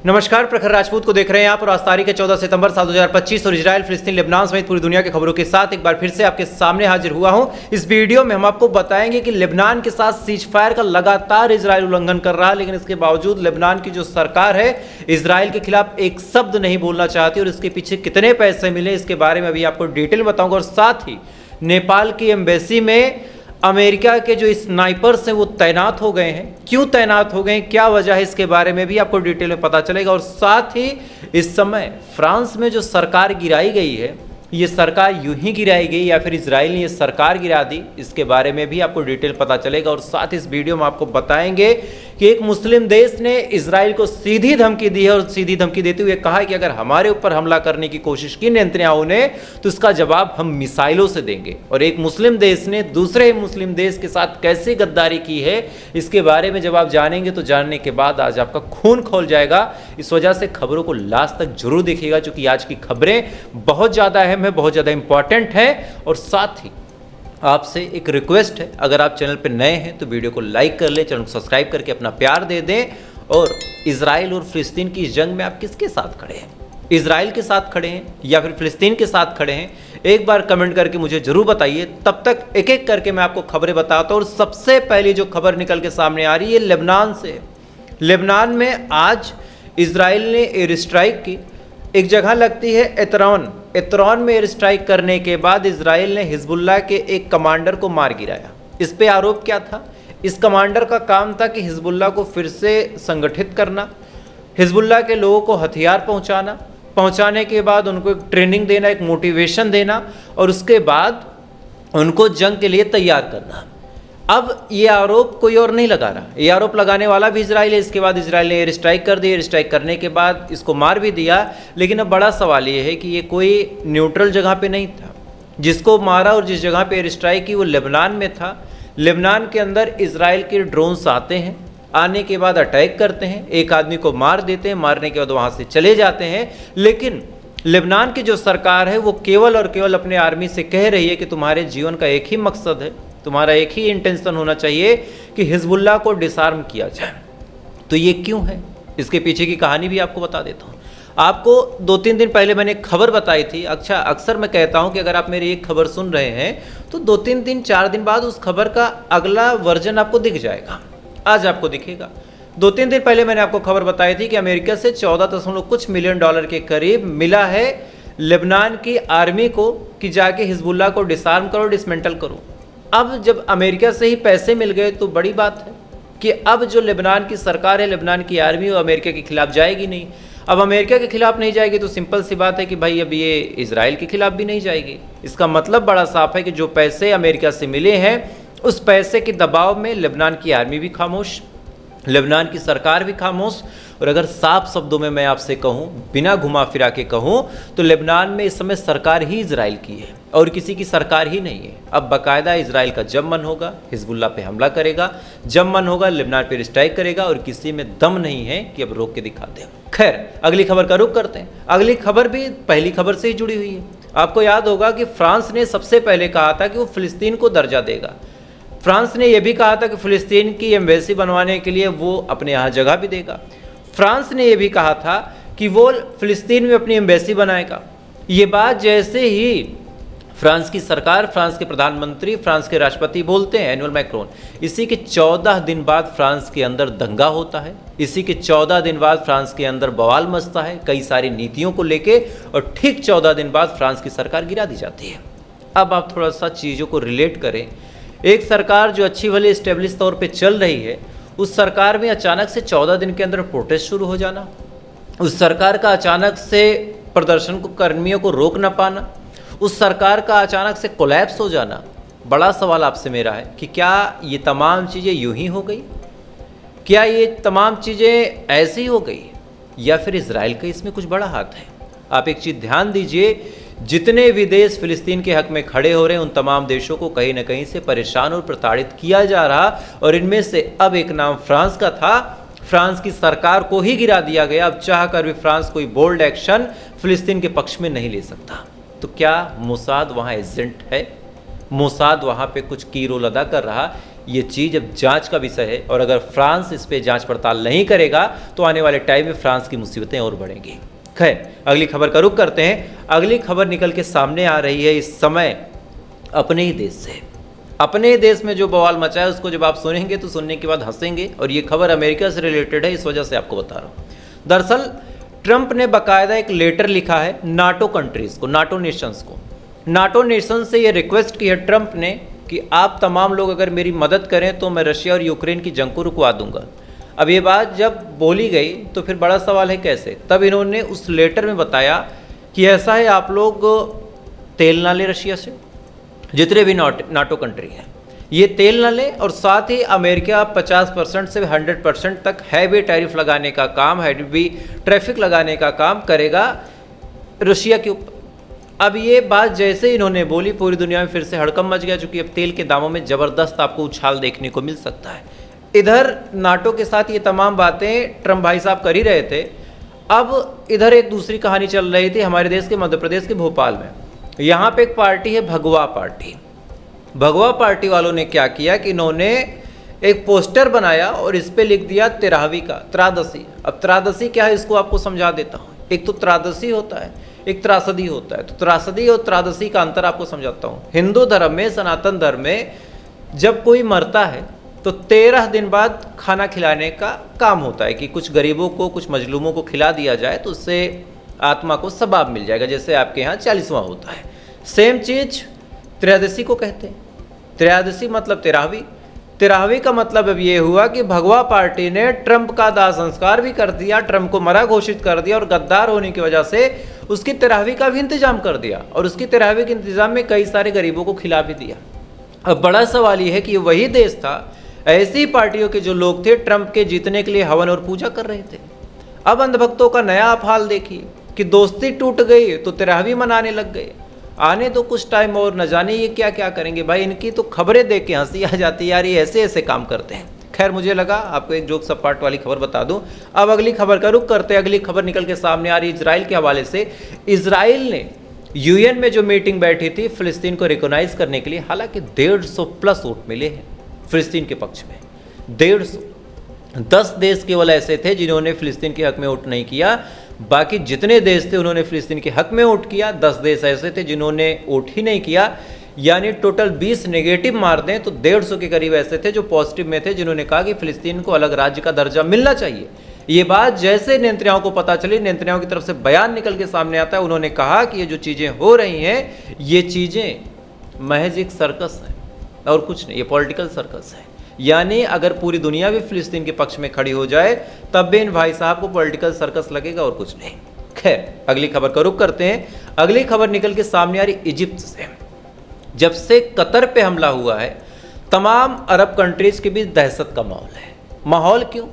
नमस्कार, प्रखर राजपूत को देख रहे हैं आप और आज तारीख है 14 सितंबर साल 2025 और इजराइल, फिलिस्तीन, लेबनान समेत पूरी दुनिया की खबरों के साथ एक बार फिर से आपके सामने हाजिर हुआ हूं। इस वीडियो में हम आपको बताएंगे कि लेबनान के साथ सीज फायर का लगातार इजराइल उल्लंघन कर रहा है, लेकिन इसके बावजूद लेबनान की जो सरकार है इजराइल के खिलाफ एक शब्द नहीं बोलना चाहती और इसके पीछे कितने पैसे मिले इसके बारे में अभी आपको डिटेल बताऊंगा। और साथ ही नेपाल की एम्बेसी में अमेरिका के जो स्नाइपर्स हैं वो तैनात हो गए हैं, क्यों तैनात हो गए हैं, क्या वजह है, इसके बारे में भी आपको डिटेल में पता चलेगा। और साथ ही इस समय फ्रांस में जो सरकार गिराई गई है, ये सरकार यूं ही गिराई गई या फिर इजराइल ने ये सरकार गिरा दी, इसके बारे में भी आपको डिटेल पता चलेगा। और साथ इस वीडियो में आपको बताएंगे कि एक मुस्लिम देश ने इजराइल को सीधी धमकी दी है और सीधी धमकी देते हुए कहा है कि अगर हमारे ऊपर हमला करने की कोशिश की नेतन्याहू ने तो इसका जवाब हम मिसाइलों से देंगे। और एक मुस्लिम देश ने दूसरे मुस्लिम देश के साथ कैसे गद्दारी की है इसके बारे में जब आप जानेंगे तो जानने के बाद आज आपका खून खौल जाएगा। इस वजह से खबरों को लास्ट तक जरूर देखिएगा, क्योंकि आज की खबरें बहुत ज़्यादा अहम है, बहुत ज़्यादा इंपॉर्टेंट है। और साथ ही आपसे एक रिक्वेस्ट है, अगर आप चैनल पर नए हैं तो वीडियो को लाइक कर लें, चैनल को सब्सक्राइब करके अपना प्यार दे दें। और इजराइल और फिलिस्तीन की इस जंग में आप किसके साथ खड़े हैं, इजराइल के साथ खड़े हैं या फिर फिलिस्तीन के साथ खड़े हैं, एक बार कमेंट करके मुझे जरूर बताइए। तब तक एक एक करके मैं आपको खबरें बताता हूँ। और सबसे पहली जो खबर निकल के सामने आ रही है लेबनान से। लेबनान में आज इजराइल ने एयर स्ट्राइक की, एक जगह लगती है एतरॉन में एयर स्ट्राइक करने के बाद इजराइल ने हिजबुल्लाह के एक कमांडर को मार गिराया। इस पे आरोप क्या था, इस कमांडर का काम था कि हिजबुल्लाह को फिर से संगठित करना, हिजबुल्लाह के लोगों को हथियार पहुंचाने के बाद उनको एक ट्रेनिंग देना, एक मोटिवेशन देना और उसके बाद उनको जंग के लिए तैयार करना। अब ये आरोप कोई और नहीं लगा रहा, ये आरोप लगाने वाला भी इजराइल है। इसके बाद इजराइल ने एयर स्ट्राइक कर दी, एयर स्ट्राइक करने के बाद इसको मार भी दिया। लेकिन अब बड़ा सवाल ये है कि ये कोई न्यूट्रल जगह पे नहीं था, जिसको मारा और जिस जगह पे एयर स्ट्राइक की वो लेबनान में था। लेबनान के अंदर इजराइल के ड्रोन्स आते हैं, आने के बाद अटैक करते हैं, एक आदमी को मार देते हैं, मारने के बाद वहाँ से चले जाते हैं। लेकिन लेबनान की जो सरकार है वो केवल और केवल अपने आर्मी से कह रही है कि तुम्हारे जीवन का एक ही मकसद है, तुम्हारा एक ही इंटेंशन होना चाहिए कि हिजबुल्लाह को डिसआर्म किया जाए। तो ये क्यों है, इसके पीछे की कहानी भी आपको बता देता हूँ। आपको 2-3 दिन पहले मैंने खबर बताई थी। अच्छा, अक्सर मैं कहता हूँ कि अगर आप मेरी एक खबर सुन रहे हैं तो 2-3 दिन 4 दिन बाद उस खबर का अगला वर्जन आपको दिख जाएगा। आज आपको दिखेगा। 2-3 दिन पहले मैंने आपको खबर बताई थी कि अमेरिका से 14 कुछ मिलियन डॉलर के करीब मिला है लेबनान की आर्मी को कि जाके हिजबुल्लाह को डिसआर्म करो, डिसमेंटल करो। अब जब अमेरिका से ही पैसे मिल गए तो बड़ी बात है कि अब जो लेबनान की सरकार है, लेबनान की आर्मी वो अमेरिका के खिलाफ जाएगी नहीं। अब अमेरिका के खिलाफ नहीं जाएगी तो सिंपल सी बात है कि भाई अब ये इजराइल के खिलाफ भी नहीं जाएगी। इसका मतलब बड़ा साफ है कि जो पैसे अमेरिका से मिले हैं उस पैसे के दबाव में लेबनान की आर्मी भी खामोश, लेबनान की सरकार भी खामोश। और अगर साफ शब्दों में मैं आपसे कहूं, बिना घुमा फिरा के कहूं, तो लेबनान में इस समय सरकार ही इजराइल की है और किसी की सरकार ही नहीं है। अब बाकायदा इजराइल का जब मन होगा हिजबुल्लाह पे हमला करेगा, जब मन होगा लेबनान पे स्ट्राइक करेगा और किसी में दम नहीं है कि अब रोक के दिखाते हैं। खैर, अगली खबर का रुख करते हैं। अगली खबर भी पहली खबर से ही जुड़ी हुई है। आपको याद होगा कि फ्रांस ने सबसे पहले कहा था कि वो फिलिस्तीन को दर्जा देगा। फ्रांस ने यह भी कहा था कि फिलिस्तीन की एम्बेसी बनवाने के लिए वो अपने यहाँ जगह भी देगा। फ्रांस ने यह भी कहा था कि वो फिलिस्तीन में अपनी एम्बेसी बनाएगा। ये बात जैसे ही फ्रांस की सरकार, फ्रांस के प्रधानमंत्री, फ्रांस के राष्ट्रपति बोलते हैं एनुअल मैक्रोन, इसी के 14 दिन बाद फ्रांस के अंदर दंगा होता है। इसी के 14 दिन बाद फ्रांस के अंदर बवाल मचता है कई सारी नीतियों को लेके और ठीक 14 दिन बाद फ्रांस की सरकार गिरा दी जाती है। अब आप थोड़ा सा चीज़ों को रिलेट करें। एक सरकार जो अच्छी भली स्टेब्लिश तौर पे चल रही है, उस सरकार में अचानक से 14 दिन के अंदर प्रोटेस्ट शुरू हो जाना, उस सरकार का अचानक से प्रदर्शन को कर्मियों को रोक ना पाना, उस सरकार का अचानक से कोलैप्स हो जाना। बड़ा सवाल आपसे मेरा है कि क्या ये तमाम चीज़ें यूं ही हो गई, क्या ये तमाम चीज़ें ऐसी हो गई या फिर इजराइल का इसमें कुछ बड़ा हाथ है। आप एक चीज़ ध्यान दीजिए, जितने भी देश फिलिस्तीन के हक में खड़े हो रहे हैं उन तमाम देशों को कहीं ना कहीं से परेशान और प्रताड़ित किया जा रहा, और इनमें से अब एक नाम फ्रांस का था। फ्रांस की सरकार को ही गिरा दिया गया। अब चाहकर भी फ्रांस कोई बोल्ड एक्शन फिलिस्तीन के पक्ष में नहीं ले सकता। तो क्या मोसाद वहाँ एजेंट है, मोसाद वहाँ पे कुछ की रोल अदा कर रहा, ये चीज़ अब जांच का विषय है, और अगर फ्रांस इस पे जांच पड़ताल नहीं करेगा तो आने वाले टाइम में फ्रांस की मुसीबतें और बढ़ेंगी। खैर, अगली खबर का रुख करते हैं। अगली खबर निकल के सामने आ रही है इस समय अपने ही देश से। अपने ही देश में जो बवाल मचा है उसको जब आप सुनेंगे तो सुनने के बाद हंसेंगे, और ये खबर अमेरिका से रिलेटेड है, इस वजह से आपको बता रहा हूँ। दरअसल ट्रंप ने बाकायदा एक लेटर लिखा है नाटो कंट्रीज़ को, नाटो नेशंस को। नाटो नेशन से ये रिक्वेस्ट की है ट्रंप ने कि आप तमाम लोग अगर मेरी मदद करें तो मैं रशिया और यूक्रेन की जंग को रुकवा दूंगा। अब ये बात जब बोली गई तो फिर बड़ा सवाल है कैसे। तब इन्होंने उस लेटर में बताया कि ऐसा है, आप लोग तेल ना ले रशिया से, जितने भी नाटो कंट्री हैं ये तेल ना ले, और साथ ही अमेरिका 50% से 100% तक हैवी टैरिफ लगाने का काम, हैवी ट्रैफिक लगाने का काम करेगा रशिया के ऊपर। अब ये बात जैसे इन्होंने बोली पूरी दुनिया में फिर से हड़कंप मच गया, क्योंकि अब तेल के दामों में ज़बरदस्त आपको उछाल देखने को मिल सकता है। इधर नाटो के साथ ये तमाम बातें ट्रंप भाई साहब कर ही रहे थे। अब इधर एक दूसरी कहानी चल रही थी हमारे देश के मध्य प्रदेश के भोपाल में। यहाँ पे एक पार्टी है भगवा पार्टी। भगवा पार्टी वालों ने क्या किया कि इन्होंने एक पोस्टर बनाया और इस पे लिख दिया 13वीं का त्रादसी। अब त्रादसी क्या है इसको आपको समझा देता हूँ। एक तो त्रादसी होता है, एक त्रासदी होता है। तो त्रासदी और त्रादसी का अंतर आपको समझाता हूँ। हिंदू धर्म में, सनातन धर्म में जब कोई मरता है तो 13 दिन बाद खाना खिलाने का काम होता है कि कुछ गरीबों को, कुछ मजलूमों को खिला दिया जाए तो उससे आत्मा को सवाब मिल जाएगा, जैसे आपके यहाँ 40वां होता है। सेम चीज़ त्रयोदशी को कहते हैं। त्रयोदशी मतलब 13वीं। 13वीं का मतलब अब ये हुआ कि भगवा पार्टी ने ट्रंप का दाह संस्कार भी कर दिया, ट्रंप को मरा घोषित कर दिया, और गद्दार होने की वजह से उसकी 13वीं का भी इंतजाम कर दिया, और उसकी 13वीं के इंतजाम में कई सारे गरीबों को खिला भी दिया। अब बड़ा सवाल ये है कि वही देश था, ऐसी पार्टियों के जो लोग थे ट्रंप के जीतने के लिए हवन और पूजा कर रहे थे। अब अंधभक्तों का नया आप हाल देखिए कि दोस्ती टूट गई तो 13वीं मनाने लग गए। आने तो कुछ टाइम और, न जाने ये क्या क्या करेंगे। भाई इनकी तो खबरें देख के हंसी आ जाती है यार, ये ऐसे ऐसे काम करते हैं। खैर, मुझे लगा आपको एक जोक सब पार्ट वाली खबर बता दूं। अब अगली खबर का रुख करते हैं। अगली खबर निकल के सामने आ रही इजराइल के हवाले से। इजराइल ने यूएन में जो मीटिंग बैठी थी फिलिस्तीन को रिकॉग्नाइज करने के लिए, हालांकि 150+ वोट मिले हैं फिलिस्तीन के पक्ष में। 150। 10 देश केवल ऐसे थे जिन्होंने फिलिस्तीन के हक में वोट नहीं किया, बाकी जितने देश थे उन्होंने फिलिस्तीन के हक में वोट किया। 10 देश ऐसे थे जिन्होंने वोट ही नहीं किया, यानी टोटल 20 नेगेटिव मार दें तो 150 के करीब ऐसे थे जो पॉजिटिव में थे, जिन्होंने कहा कि फिलिस्तीन को अलग राज्य का दर्जा मिलना चाहिए। ये बात जैसे नेतन्याहू को पता चली, नेतन्याहू की तरफ से बयान निकल के सामने आता है। उन्होंने कहा कि ये जो चीज़ें हो रही हैं ये चीज़ें महज एक सर्कस है और कुछ नहीं, ये पॉलिटिकल सर्कस है। यानी अगर पूरी दुनिया भी फिलिस्तीन के पक्ष में खड़ी हो जाए तब भी इन भाई साहब को पॉलिटिकल सर्कस लगेगा और कुछ नहीं। खैर, अगली खबर का रुख करते हैं। अगली खबर निकल के सामने आ रही इजिप्ट से। जब से कतर पे हमला हुआ है तमाम अरब कंट्रीज के बीच दहशत का माहौल है। माहौल क्यों?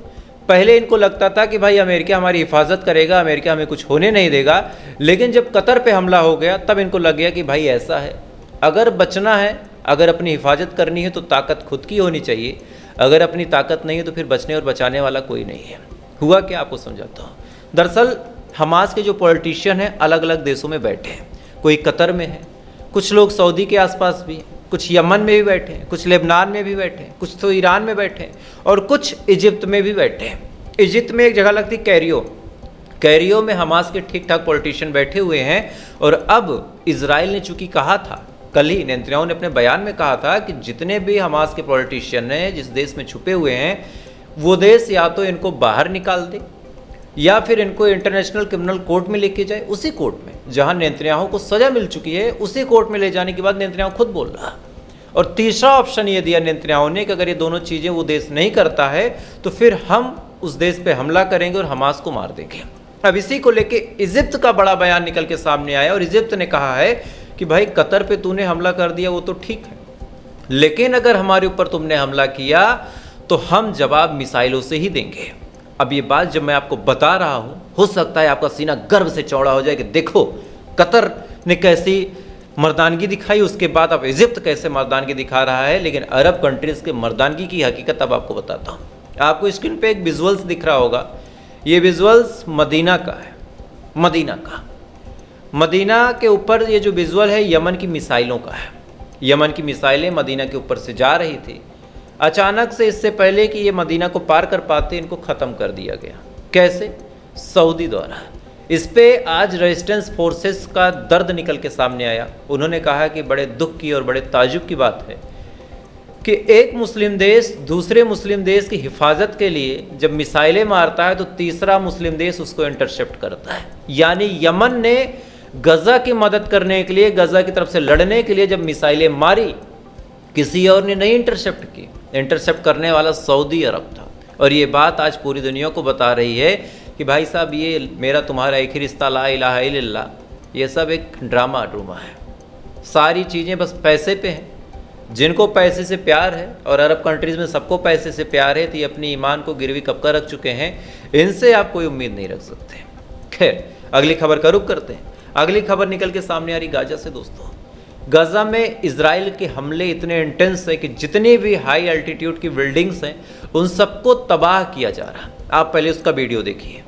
पहले इनको लगता था कि भाई अमेरिका हमारी हिफाजत करेगा, अमेरिका हमें कुछ होने नहीं देगा, लेकिन जब कतर पे हमला हो गया तब इनको लग गया कि भाई ऐसा है, अगर बचना है, अगर अपनी हिफाजत करनी है तो ताकत खुद की होनी चाहिए। अगर अपनी ताकत नहीं है तो फिर बचने और बचाने वाला कोई नहीं है। हुआ क्या आपको समझाता हूँ। दरअसल हमास के जो पॉलिटिशियन हैं अलग अलग देशों में बैठे हैं। कोई कतर में है, कुछ लोग सऊदी के आसपास भी हैं, कुछ यमन में भी बैठे हैं, कुछ लेबनान में भी बैठे हैं, कुछ तो ईरान में बैठे हैं और कुछ इजिप्ट में भी बैठे हैं। इजिप्ट में एक जगह लगती कैरियो, कैरियो में हमास के ठीक ठाक पॉलिटिशियन बैठे हुए हैं। और अब इजराइल ने चूंकि कहा था, कल ही नेतन्याहू ने अपने बयान में कहा था कि जितने भी हमास के पॉलिटिशियन हैं जिस देश में छुपे हुए हैं वो देश या तो इनको बाहर निकाल दे या फिर इनको इंटरनेशनल क्रिमिनल कोर्ट में लेके जाए, उसी कोर्ट में जहां नेतन्याहू को सजा मिल चुकी है उसी कोर्ट में ले जाने के बाद नेतन्याहू खुद बोल रहा। और तीसरा ऑप्शन ये दिया नेतन्याहू ने कि अगर ये दोनों चीज़ें वो देश नहीं करता है तो फिर हम उस देश पे हमला करेंगे और हमास को मार देंगे। अब इसी को लेके इजिप्ट का बड़ा बयान निकल के सामने आया और इजिप्ट ने कहा है कि भाई कतर पे तूने हमला कर दिया वो तो ठीक है, लेकिन अगर हमारे ऊपर तुमने हमला किया तो हम जवाब मिसाइलों से ही देंगे। अब ये बात जब मैं आपको बता रहा हूं, हो सकता है आपका सीना गर्व से चौड़ा हो जाए कि देखो कतर ने कैसी मर्दानगी दिखाई, उसके बाद अब इजिप्ट कैसे मर्दानगी दिखा रहा है। लेकिन अरब कंट्रीज के मर्दानगी की हकीकत अब आपको बताता हूँ। आपको स्क्रीन पे एक विजुअल्स दिख रहा होगा, ये विजुअल्स मदीना का है। मदीना के ऊपर ये जो विजुअल है यमन की मिसाइलों का है। यमन की मिसाइलें मदीना के ऊपर से जा रही थी। अचानक से इससे पहले कि ये मदीना को पार कर पाते इनको ख़त्म कर दिया गया। कैसे? सऊदी द्वारा। इस पे आज रेजिस्टेंस फोर्सेस का दर्द निकल के सामने आया। उन्होंने कहा कि बड़े दुख की और बड़े ताजुब की बात है कि एक मुस्लिम देश दूसरे मुस्लिम देश की हिफाजत के लिए जब मिसाइलें मारता है तो तीसरा मुस्लिम देश उसको इंटरसेप्ट करता है। यानी यमन ने गज़ा की मदद करने के लिए, गज़ा की तरफ से लड़ने के लिए जब मिसाइलें मारी, किसी और ने नहीं इंटरसेप्ट की। इंटरसेप्ट करने वाला सऊदी अरब था। और ये बात आज पूरी दुनिया को बता रही है कि भाई साहब, ये मेरा तुम्हारा एक ही रिश्ता ला इलाहा इल्लल्लाह, ये सब एक ड्रामा है। सारी चीज़ें बस पैसे पे हैं। जिनको पैसे से प्यार है, और अरब कंट्रीज़ में सबको पैसे से प्यार है, तो ये अपनी ईमान को गिरवी कब का रख चुके हैं, इनसे आप कोई उम्मीद नहीं रख सकते। खैर, अगली खबर का रुख करते हैं। अगली खबर निकल के सामने आ रही गाजा से। दोस्तों, गाजा में इजराइल के हमले इतने इंटेंस है कि जितनी भी हाई एल्टीट्यूड की बिल्डिंग्स हैं उन सबको तबाह किया जा रहा है। आप पहले उसका वीडियो देखिए।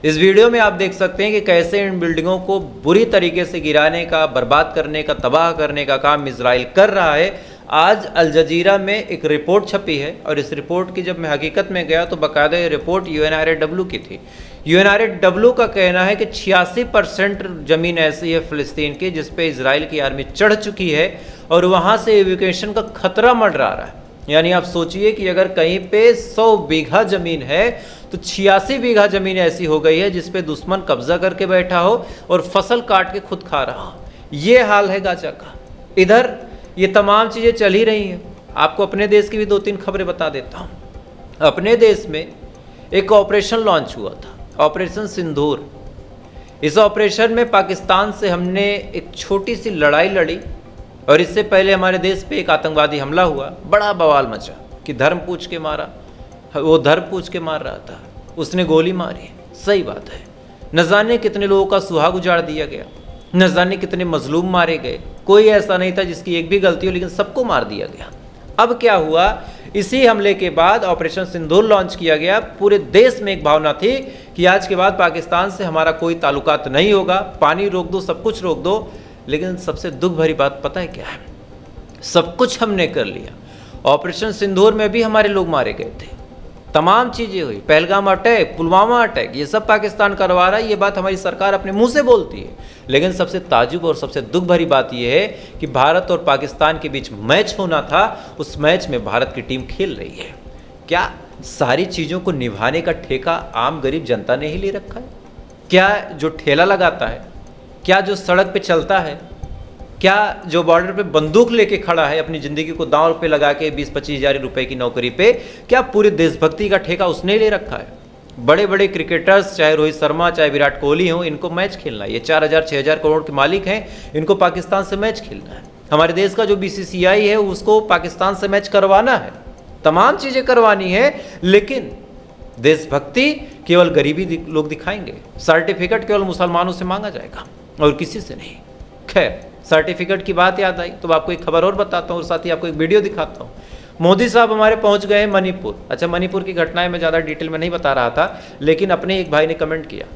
इस वीडियो में आप देख सकते हैं कि कैसे इन बिल्डिंगों को बुरी तरीके से गिराने का, बर्बाद करने का, तबाह करने का काम इजराइल कर रहा है। आज अल जजीरा में एक रिपोर्ट छपी है और इस रिपोर्ट की जब मैं हकीकत में गया तो बाकायदा ये रिपोर्ट यूएनआरडब्ल्यू की थी। यूएनआरडब्ल्यू का कहना है कि 86% ज़मीन ऐसी है फ़िलिस्तीन की जिस पे इजराइल की आर्मी चढ़ चुकी है और वहाँ से एविक्यूएशन का खतरा मंडरा रहा है। यानी आप सोचिए कि अगर कहीं पे 100 बीघा ज़मीन है तो 86 बीघा ज़मीन ऐसी हो गई है जिस पे दुश्मन कब्जा करके बैठा हो और फसल काट के खुद खा रहा हो। ये हाल है गाजा का। इधर ये तमाम चीज़ें चल ही रही हैं। आपको अपने देश की भी 2-3 खबरें बता देता हूँ। अपने देश में एक ऑपरेशन लॉन्च हुआ था, ऑपरेशन सिंदूर। इस ऑपरेशन में पाकिस्तान से हमने एक छोटी सी लड़ाई लड़ी और इससे पहले हमारे देश पे एक आतंकवादी हमला हुआ, बड़ा बवाल मचा कि धर्म पूछ के मारा, वो धर्म पूछ के मार रहा था, उसने गोली मारी। सही बात है। न जाने कितने लोगों का सुहाग उजाड़ दिया गया, न जाने कितने मजलूम मारे गए। कोई ऐसा नहीं था जिसकी एक भी गलती हो, लेकिन सबको मार दिया गया। अब क्या हुआ, इसी हमले के बाद ऑपरेशन सिंदूर लॉन्च किया गया। पूरे देश में एक भावना थी कि आज के बाद पाकिस्तान से हमारा कोई ताल्लुकात नहीं होगा, पानी रोक दो, सब कुछ रोक दो। लेकिन सबसे दुख भरी बात पता है क्या है? सब कुछ हमने कर लिया। ऑपरेशन सिंदूर में भी हमारे लोग मारे गए थे, तमाम चीज़ें हुई, पहलगाम अटैक, पुलवामा अटैक, ये सब पाकिस्तान करवा रहा है। ये बात हमारी सरकार अपने मुंह से बोलती है। लेकिन सबसे ताजुब और सबसे दुख भरी बात यह है कि भारत और पाकिस्तान के बीच मैच होना था, उस मैच में भारत की टीम खेल रही है। क्या सारी चीज़ों को निभाने का ठेका आम गरीब जनता ने ही ले रखा है? क्या जो ठेला लगाता है, क्या जो सड़क पे चलता है, क्या जो बॉर्डर पे बंदूक लेके खड़ा है अपनी ज़िंदगी को दांव पे लगा के 20-25 हज़ार रुपए की नौकरी पे, क्या पूरी देशभक्ति का ठेका उसने ले रखा है? बड़े बड़े क्रिकेटर्स, चाहे रोहित शर्मा, चाहे विराट कोहली हो, इनको मैच खेलना है। ये 4,000-6,000 करोड़ के मालिक हैं, इनको पाकिस्तान से मैच खेलना है। हमारे देश का जो BCCI है उसको पाकिस्तान से मैच करवाना है, तमाम चीज़ें करवानी है। लेकिन देशभक्ति केवल गरीबी लोग दिखाएंगे। सर्टिफिकेट केवल मुसलमानों से मांगा जाएगा और किसी से नहीं। खैर, सर्टिफिकेट की बात याद आई तो आपको एक खबर और बताता हूँ और साथ ही आपको एक वीडियो दिखाता हूँ। मोदी साहब हमारे पहुँच गए मणिपुर। अच्छा, मणिपुर की घटनाएं मैं ज़्यादा डिटेल में नहीं बता रहा था, लेकिन अपने एक भाई ने कमेंट किया।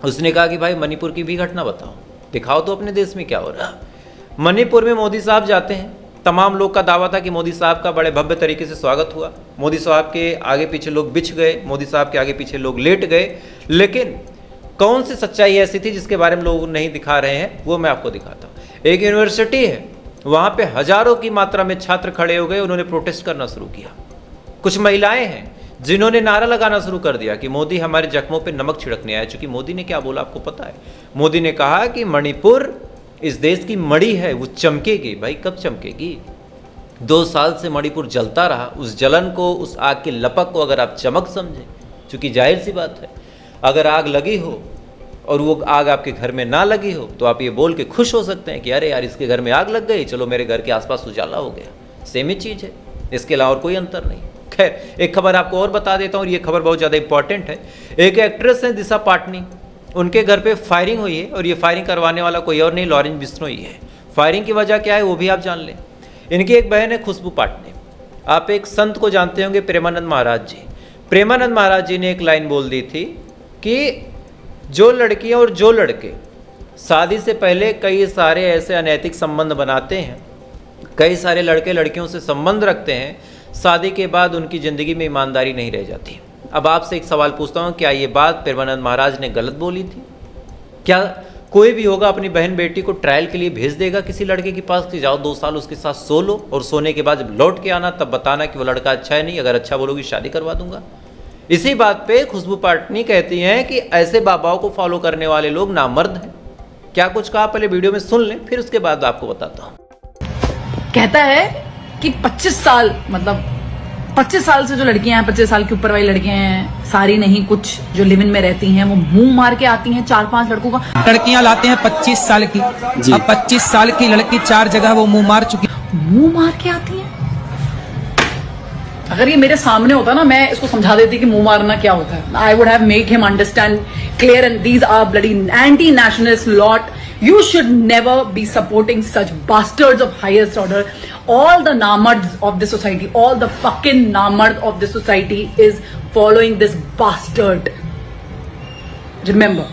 उसने कहा कि भाई मणिपुर की भी घटना बताओ, दिखाओ तो अपने देश में क्या हो रहा। मणिपुर में मोदी साहब जाते हैं। तमाम लोग का दावा था कि मोदी साहब का बड़े भव्य तरीके से स्वागत हुआ। मोदी साहब के आगे पीछे लोग बिछ गए, मोदी साहब के आगे पीछे लोग लेट गए। लेकिन कौन सी सच्चाई ऐसी थी जिसके बारे में लोग नहीं दिखा रहे हैं, वो मैं आपको दिखाता हूँ। एक यूनिवर्सिटी है, वहाँ पे हजारों की मात्रा में छात्र खड़े हो गए, उन्होंने प्रोटेस्ट करना शुरू किया। कुछ महिलाएं हैं जिन्होंने नारा लगाना शुरू कर दिया कि मोदी हमारे जख्मों पे नमक छिड़कने आए। चूंकि मोदी ने क्या बोला आपको पता है? मोदी ने कहा कि मणिपुर इस देश की मणि है, वो चमकेगी। भाई कब चमकेगी? 2 साल से मणिपुर जलता रहा। उस जलन को, उस आग की लपक को अगर आप चमक समझें, चूँकि जाहिर सी बात है, अगर आग लगी हो और वो आग आपके घर में ना लगी हो तो आप ये बोल के खुश हो सकते हैं कि अरे यार, इसके घर में आग लग गई, चलो मेरे घर के आसपास उजाला हो गया। सेम ही चीज़ है, इसके अलावा और कोई अंतर नहीं। खैर, एक खबर आपको और बता देता हूँ, ये खबर बहुत ज़्यादा इंपॉर्टेंट है। एक एक्ट्रेस है दिशा पाटनी, उनके घर पे फायरिंग हुई है और ये फायरिंग करवाने वाला कोई और नहीं, लॉरेंस बिश्नोई है। फायरिंग की वजह क्या है वो भी आप जान लें। इनकी एक बहन है खुशबू पाटनी। आप एक संत को जानते होंगे, प्रेमानंद महाराज जी। प्रेमानंद महाराज जी ने एक लाइन बोल दी थी कि जो लड़कियां और जो लड़के शादी से पहले कई सारे ऐसे अनैतिक संबंध बनाते हैं, कई सारे लड़के लड़कियों से संबंध रखते हैं, शादी के बाद उनकी ज़िंदगी में ईमानदारी नहीं रह जाती। अब आपसे एक सवाल पूछता हूँ, क्या ये बात प्रेमानंद महाराज ने गलत बोली थी? क्या कोई भी होगा अपनी बहन बेटी को ट्रायल के लिए भेज देगा किसी लड़के के पास कि जाओ 2 साल उसके साथ सो लो और सोने के बाद जब लौट के आना तब बताना कि वो लड़का अच्छा है नहीं, अगर अच्छा बोलोगी शादी करवा दूंगा? इसी बात पे खुशबू पाटनी कहती हैं कि ऐसे बाबाओं को फॉलो करने वाले लोग नामर्द हैं। क्या कुछ कहा पहले वीडियो में सुन लें, फिर उसके बाद आपको बताता हूँ। कहता है कि 25 साल मतलब 25 साल से जो लड़कियां हैं, 25 साल के ऊपर वाली लड़कियां हैं, सारी नहीं, कुछ जो लिव इन में रहती हैं वो मुंह मार के आती हैं 4-5 लड़कों का। लड़कियां लाते हैं 25 साल की, अब 25 साल की लड़की 4 जगह वो मुंह मार चुकी, मुंह मार के आती हैं। अगर ये मेरे सामने होता ना, मैं इसको समझा देती कि मुंह मारना क्या होता है। I would have make him understand clear and these are bloody anti nationalist lot. You should never be supporting such bastards of highest order. All the namards of the society, all the fucking namards of the society is following this bastard. Remember,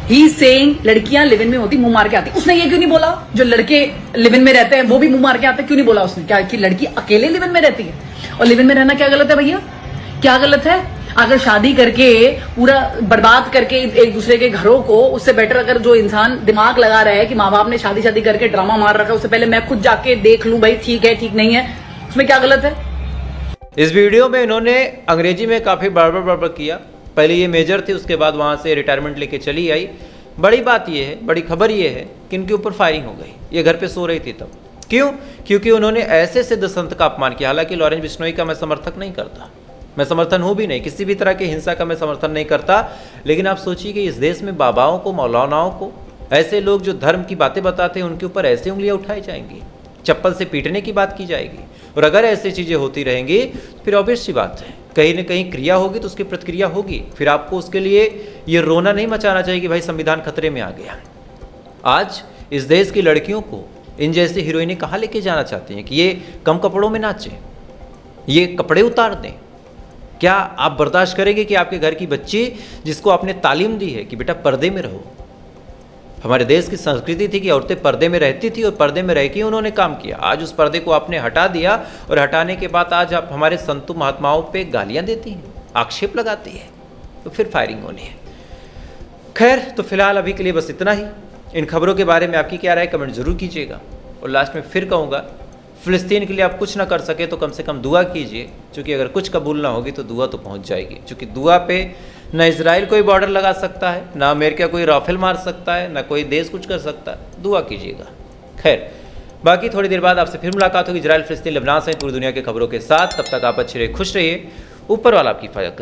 he is saying लड़कियां live in में होती मुंह मार के आती. उसने ये क्यों नहीं बोला जो लड़के लिव इन में रहते हैं वो भी मुंह मार के आते? क्यों नहीं बोला उसने? क्या कि लड़की अकेले लिव इन में रहती है? और लिव इन में रहना क्या गलत है भैया? क्या गलत है? अगर शादी करके पूरा बर्बाद करके एक दूसरे के घरों को, उससे बेटर अगर जो इंसान दिमाग लगा रहा है कि माँ बाप ने शादी करके ड्रामा मार रखा है, उससे पहले मैं खुद जाके देख लूं भाई ठीक है ठीक नहीं है, उसमें क्या गलत है? इस वीडियो में इन्होंने अंग्रेजी में काफ़ी बड़बड़ किया। पहले ये मेजर थी, उसके बाद वहाँ से रिटायरमेंट लेके चली आई। बड़ी बात ये है, बड़ी खबर ये है कि इनके ऊपर फायरिंग हो गई। ये घर पे सो रही थी तब। क्यों? क्योंकि उन्होंने ऐसे सिद्ध संत का अपमान किया। हालांकि लॉरेंस बिश्नोई का मैं समर्थक नहीं करता, मैं समर्थन हूँ भी नहीं, किसी भी तरह की हिंसा का मैं समर्थन नहीं करता। लेकिन आप सोचिए कि इस देश में बाबाओं को, मौलानाओं को, ऐसे लोग जो धर्म की बातें बताते हैं उनके ऊपर ऐसे उंगलियां उठाई जाएंगी, चप्पल से पीटने की बात की जाएगी। और अगर ऐसी चीज़ें होती रहेंगी तो फिर ऑब्वियस सी बात है, कहीं ना कहीं क्रिया होगी तो उसकी प्रतिक्रिया होगी। फिर आपको उसके लिए ये रोना नहीं मचाना चाहिए कि भाई संविधान खतरे में आ गया। आज इस देश की लड़कियों को इन जैसी हीरोइनें कहाँ लेके जाना चाहती हैं कि ये कम कपड़ों में नाचें, ये कपड़े उतार दें? क्या आप बर्दाश्त करेंगे कि आपके घर की बच्ची, जिसको आपने तालीम दी है कि बेटा पर्दे में रहो, हमारे देश की संस्कृति थी कि औरतें पर्दे में रहती थी और पर्दे में रह के उन्होंने काम किया, आज उस पर्दे को आपने हटा दिया और हटाने के बाद आज आप हमारे संतों महात्माओं पे गालियां देती हैं, आक्षेप लगाती है, तो फिर फायरिंग होनी है। खैर, तो फिलहाल अभी के लिए बस इतना ही। इन खबरों के बारे में आपकी क्या राय कमेंट जरूर कीजिएगा। और लास्ट में फिर कहूँगा, फ़िलिस्तीन के लिए आप कुछ ना कर सके तो कम से कम दुआ कीजिए, क्योंकि अगर कुछ कबूल ना होगी तो दुआ तो पहुंच जाएगी। क्योंकि दुआ पे ना इजराइल कोई बॉर्डर लगा सकता है, ना अमेरिका कोई राफेल मार सकता है, ना कोई देश कुछ कर सकता है। दुआ कीजिएगा। खैर, बाकी थोड़ी देर बाद आपसे फिर मुलाकात होगी इजराइल, फ़िलिस्तीन, लेबनान सहित पूरी दुनिया की खबरों के साथ। तब तक आप अच्छे रहिए, खुश रहिए, ऊपर वाला आपकी हिफाजत करे।